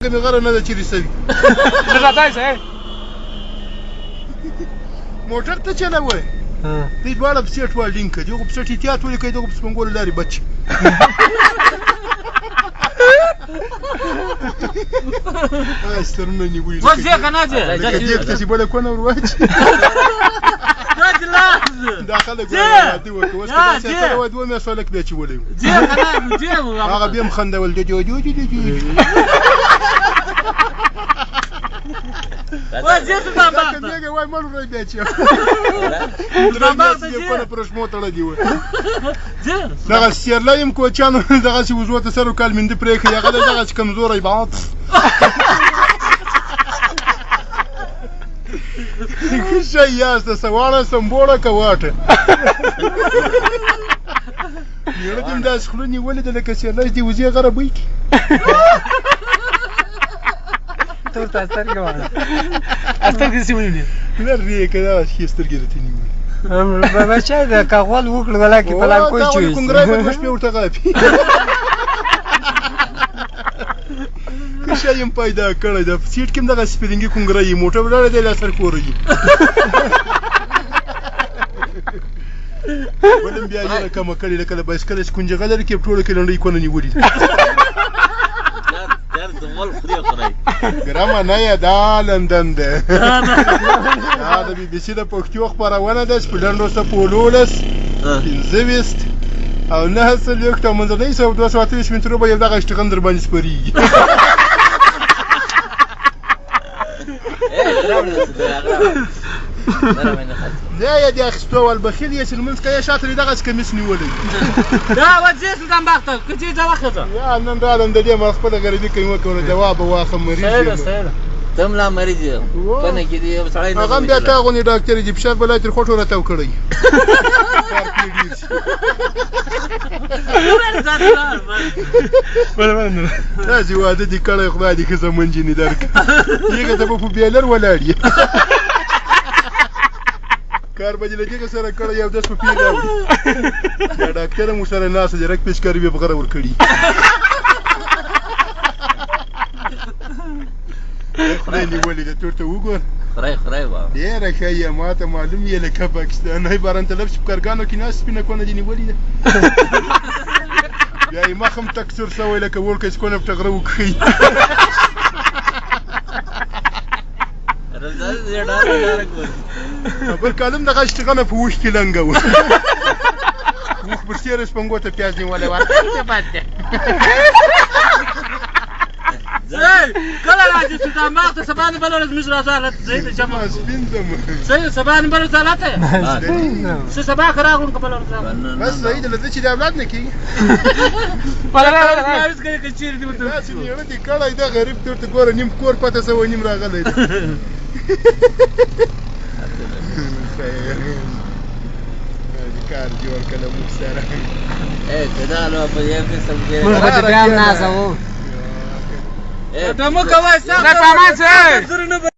ځمکه مې غره نه ده چې رسوي راځه صاحب موټر ته چلوئ دوی دواړه په سیټ والډینګ کړه دغه په سیټ احتیاط ولیکئ دغه په سپنګولو لارې بچ سترونه نیولي اوس ځې که نه ځې لکه دیګ ته چې بله کونه ور واچي دا خلک عادي وکړه اوس که داسې اتله وای دوه میاشتو هلک بیا اچولی و هغه بیا هم خندول کنیګه وای مړ وری بیا چې کونه پر شمو تړلي وه دغه سیرلی یم کوچیانو دغسې وزو ته سر وکال مندي پرې کړي هغه دی دغسې کمزوری بعض ښه شی یاست سواړه سمبوړه که واټه میړه دې هم داسې خوله نیولې ده لکه سیرلی دې وزې غره بوی کړي ته سترګې واړه سترګې داسې ونیولې لرې که دغسې ښې سترګې درته نیولې بچه ده که غول وکړو ولکې پلان کوی دا ولې کونګرای به دوه شپې ورته غاپي ښه شی یم پیدا کړی ده په سیټ کې هم دغسې سپرینګي کونګرای یي موټر ولاړی دی لا سر کوره یي بل هم بیا یېره کمه کړې لکه د بایسکل چې کونجغه لري کې په ټوله کې لنډۍ کونه نیولي ده ګرامه نه یې دا لندن ده دا د بي بي سي د پښتو خپرونه ده چې په لنډو څپو 15 او 9 او منځنۍ 228 مترو به یو دغه اشتغن در باندې سپرېږي دا یې د اخیستو والبخیل یې چې لمونځ کوې شاته دې دغسې کمیس نیولی دا وځې سلطان باغ که چې ځه وخته یا نن رالم د دې ما خپله غریبي کوي وکړه جواب واخم مریض یم ته هم لا مریض یې کنه کې دې یو سړی هغه هم بیا تا غوندې ډاکټر دي فشار به لا تر خوټو راتاو کړی کار پرې ډېر شي داسې واده دې کړی خدای دې ښه زمون جینې درکړه دېږه ته به په بیلر ولاړ یې کار به دې له دېږه سره کړی یو دس په پیر راوړي دا ډاکټر هم ورسره ناسته دی رک پیچکاري بیا په غره ورکړي خدای نیولې ده تور ته وګور خدای به ډېره ښه یې ما ته معلوم یې لکه پاکستانی باران طلب چې په کارګانو کې ناست سپینه کونه دې نیولې ده بیا یې مخ هم تک سور شوی لکه وړکی چې کونه په ټغره وکښي بل کالم دغه اشتغانه په اوښ کې لنګه وه اوښ پر سیره شپنګو ته پیاز نیولی وه کله راځې سلطان باغ ته سبا نه بله ورځ موږ راځو هلته صحیح ده جمع سپین ځم صحیح سبا نه بله ورځ هلته څه سبا که راغلو که بله ورځ راغلو بس صحیح ده له دې چې د اولاد نه کېږي تعویض کوي که چېرې دې ورته داسې مېړه دې کړی ده غریب ته ورته ګوره نیم کور پته سوی نیم راغلی ده کار جوړ کړه موږ سره که دا نو په یو قسم کې موږ به دې بیا هم نازوو ته مه کوئ سخته